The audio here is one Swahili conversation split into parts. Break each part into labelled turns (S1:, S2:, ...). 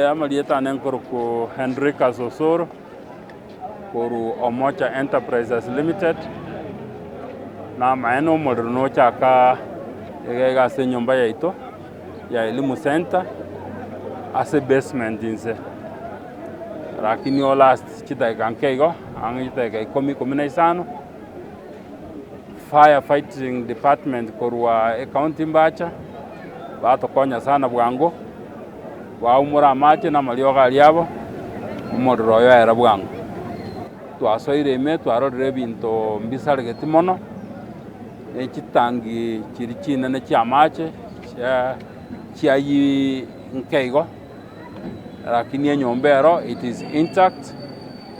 S1: amalieta nenkoro ku Henrika Sosoro koru Omocha Enterprises Limited na maeno modrono chaka yega se nyumba yaito ya Elimu Center ase basement inse lakini o last chitaika nkeigo angitaika 15 firefighting department korwa county mbacha bato konya sana bwango waumura mache na malioga aliabo umodoro yo era bwango twasoire ime twarorere binto mbisarge timono echitangi chirichina ne chiamache chia yi nkeigo lakini enyombero it is intact,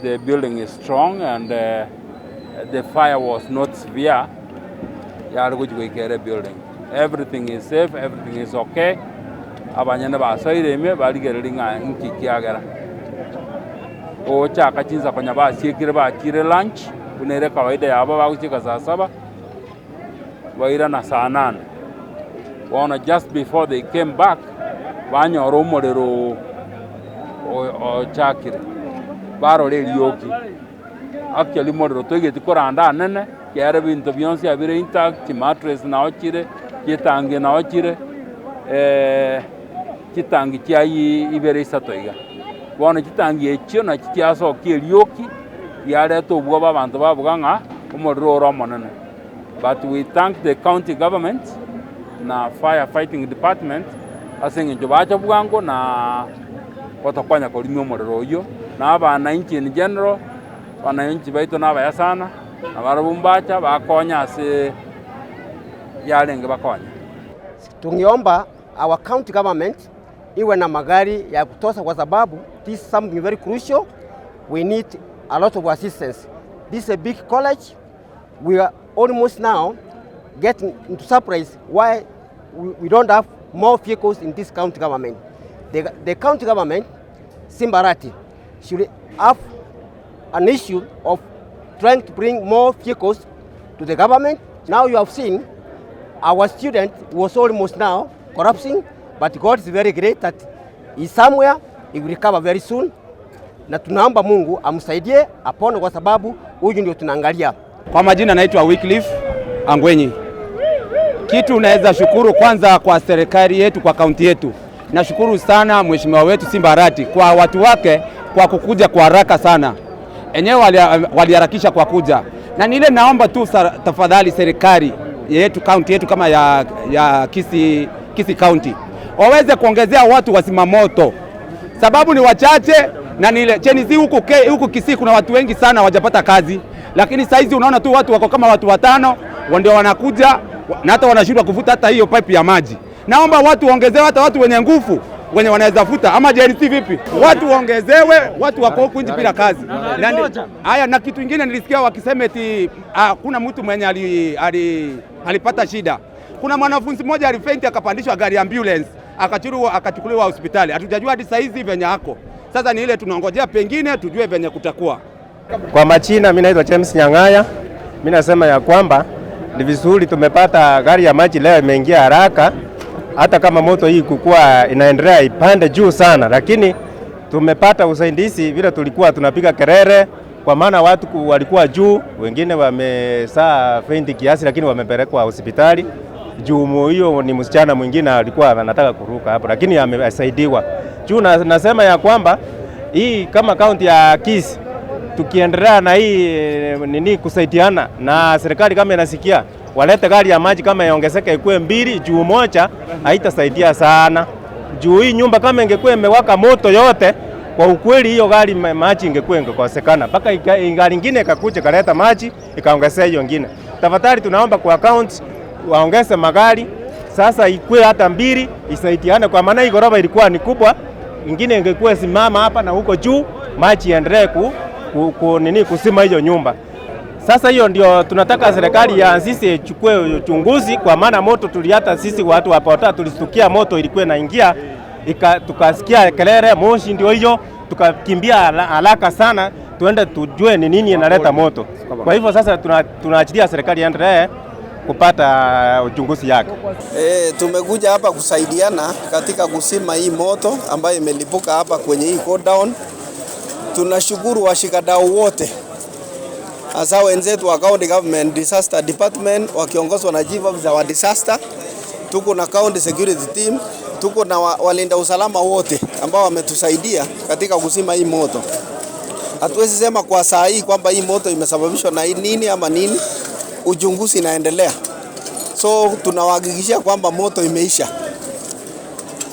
S1: the building is strong and the fire was not severe. Yarugujwekere building, everything is safe, everything is okay. Abanyana basoire me baligeringa nkikiagera o chaka chinza konya ba siekire ba kire lunch kunere kawaida yabo bakuchika saa 7 waira na saa 8 wana just before they came back banyoro modero o chakire baro le lioki actually modero togeti koranda nene kere binto bionsi abire intact mattress na ochire kitange na ochire kitangi kiai ibere satoiga wana kitangi echio na kiaso kielioki yale to bwa bantu babuganga umodero romonene. But we thank the county government na firefighting department asengi jobacha bwango na watakwanya kolimi umodero yo na abana inchi in general wananchi baito na baya sana na barabumbacha bakonya ase yalenge bakonya.
S2: Tungiomba our county government iwe na magari ya kutosha kwa sababu this is something very crucial. We need a lot of assistance. This is a big college. We are almost now getting into surprise why we don't have more vehicles in this county government. The county government, Simbarati, should have an issue of trying to bring more vehicles to the government. Now you have seen our student was almost now collapsing, but God is very great that he's somewhere, he will recover very soon. Na tunaomba Mungu amsaidie apone kwa sababu huyu ndio tunaangalia.
S3: Kwa majina naitwa Wycliffe Angwenyi. Kitu naweza shukuru kwanza kwa serikali yetu, kwa kaunti yetu. Nashukuru sana mheshimiwa wetu Simbarati kwa watu wake kwa kukuja kwa haraka sana. Enyewe waliharakisha kwa kuja. Na nile naomba tu tafadhali serikali yetu, kaunti yetu kama ya Kisii County waweze kuongezea watu wasimamoto. Sababu ni wachache na nile chenizi huku Kisii kuna watu wengi sana wajapata kazi. Lakini saizi unaona tu watu wako kama watu 5 ndio wanakuja na hata wanashindwa kuvuta hata hiyo pipe ya maji. Naomba watu waongezewe, hata watu wenye nguvu wenye wanaweza futa ama JRC vipi? Watu waongezewe, watu wako huku nje bila kazi. Haya, na kitu kingine nilisikia wakisema eti kuna mtu mwenye alipata shida. Kuna mwanafunzi mmoja alifenti akapandishwa gari ambulance akachukuliwa hospitali. Hatujajua hadi saa hizi venye hako. Sasa ni ile tunangojea pengine tujue venye kutakuwa.
S4: Kwa majina mimi naitwa James Nyangaya. Mimi nasema ya kwamba ni vizuri tumepata gari ya maji leo imeingia haraka, hata kama moto hii kukua inaendelea ipande juu sana, lakini tumepata usaidizi vile tulikuwa tunapiga kelele, kwa maana watu walikuwa juu, wengine wamesaa fainti kiasi lakini wamepelekwa hospitali. Juu hiyo ni msichana mwingine alikuwa anataka kuruka hapo lakini amesaidiwa. Juu nasema ya kwamba hii kama kaunti ya Kisii tukiendelea na hii kusaidiana na serikali kama inasikia walete gari ya maji kama iongezeke ikuwe 2 juu moja haitasaidia sana. Juu hii nyumba kama ingekuwa imewaka moto yote, kwa ukweli hiyo gari maji ingekuwa ingekosekana. Paka gari nyingine ikakuja kaleta maji ikaongezea hiyo nyingine. Tafadhali tunaomba kwa account waongeze magari sasa ikuwe hata 2 isaidiane, kwa maana hii gorofa ilikuwa ni kubwa, nyingine ingekuwa simama hapa na huko juu maji yaendelee kusima hiyo nyumba. Sasa hiyo ndio tunataka serikali ya sisi ichukue uchunguzi, kwa maana moto tuliata sisi watu hapa tulistukia moto ilikuwa inaingia, tukasikia kelele moshi, ndio hiyo tukakimbia haraka sana tuende tujue ni nini inaleta moto. Kwa hivyo sasa tunaachilia serikali endelee kupata uchunguzi yake.
S5: Tumekuja hapa kusaidiana katika kusima hii moto ambayo imelipuka hapa kwenye hii godown. Tunashukuru washikadau wote, hasa wenzetu wa County Government Disaster Department wakiongozwa na Chief Officer wa Disaster. Tuko na County Security Team, tuko na walinda usalama wote ambao wametusaidia katika kusima hii moto. Hatuwezi sema kwa saa hii kwamba hii moto imesababishwa na nini ama nini. Uchunguzi inaendelea. So tunawahakikishia kwamba moto imeisha.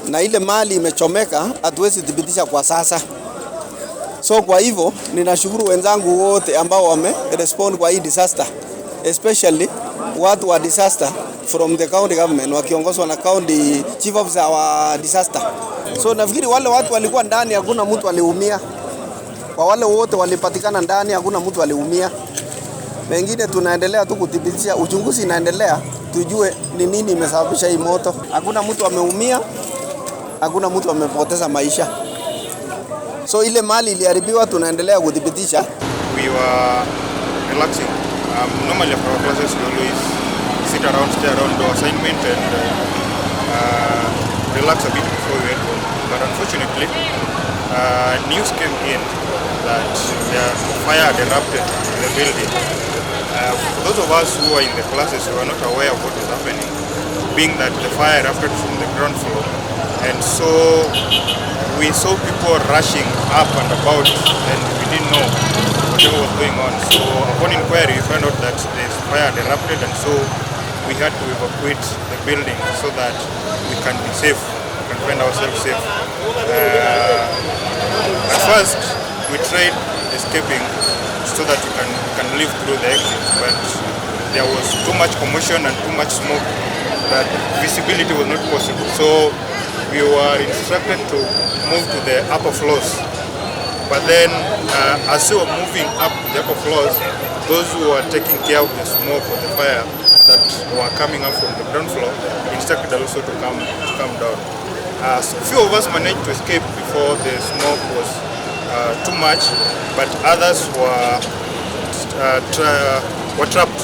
S5: Na ile mali imechomeka hatuwezi thibitisha kwa sasa. So kwa hivyo ninashukuru wenzangu wote ambao wamerespond kwa hii disaster, especially watu wa disaster from the county government wakiongozwa na county chief officer wa disaster. So nafikiri wale watu walikuwa ndani hakuna mtu aliumia. Kwa wale wote walipatikana ndani hakuna mtu aliumia. Mengine tunaendelea tu kudhibitisha, uchunguzi inaendelea tujue ni nini imesababisha hii moto. Hakuna mtu ameumia, hakuna mtu amepoteza maisha. So ile mali iliharibiwa tunaendelea kudhibitisha.
S6: We were relaxing. Normally for our classes we always sit around, stay around, do assignment and relax a bit before we went home. But unfortunately, news came in that the fire had erupted in the building. For those of us who are in the classes, we were not aware of what was happening, being that the fire erupted from the ground floor. And so we saw people rushing up and about and we didn't know whatever was going on. So upon inquiry, we found out that the fire had erupted and so we had to evacuate the building so that we can be safe, we can find ourselves safe. At first, we tried escaping so that we can live through the exit, but there was too much commotion and too much smoke that visibility was not possible. So we were instructed to move to the upper floors. But then, as we were moving up the upper floors, those who were taking care of the smoke or the fire that were coming up from the ground floor instructed also to come down. Few of us managed to escape before the smoke was too much, but others were trapped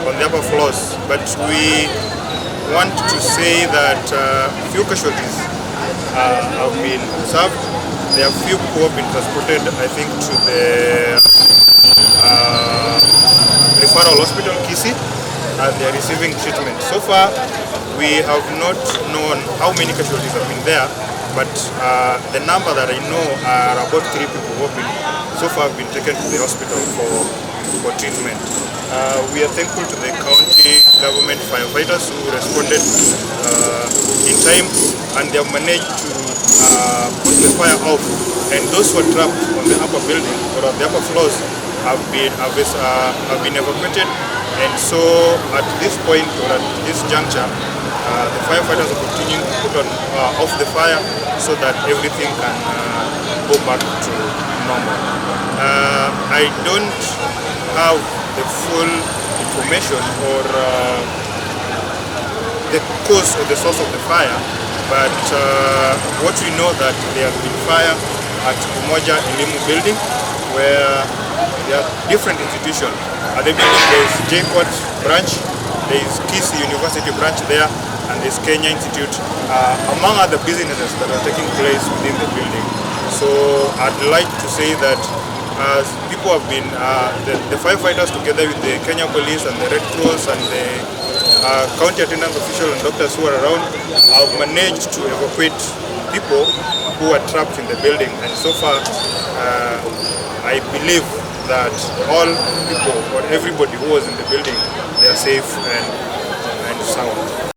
S6: on the upper floors. But we want to say that few casualties have been observed. There are few who have been transported, I think, to the referral hospital, Kisii, and they are receiving treatment. So far, we have not known how many casualties have been there, but the number that I know are about 3 people who have been, so far, have been taken to the hospital for treatment. We are thankful to the county government firefighters who responded in time, and they have managed to put the fire off. And those who are trapped on the upper building or on the upper floors have been evacuated. And so at this point or at this juncture, the firefighters are continuing to put off the fire so that everything can go back to normal. I don't have the full information or the cause or the source of the fire, but what we know that there has been fire at Elimu building where there are different institutions. At the building there is Jengo branch, there is Kisii University branch there, and there is Kenya Institute, among other businesses that are taking place within the building. So I'd like to say that as people have been, the firefighters together with the Kenya Police and the Red Cross and the county attendant officials and doctors who are around have managed to evacuate people who are trapped in the building. And so far, I believe that all people or everybody who was in the building, they are safe and sound.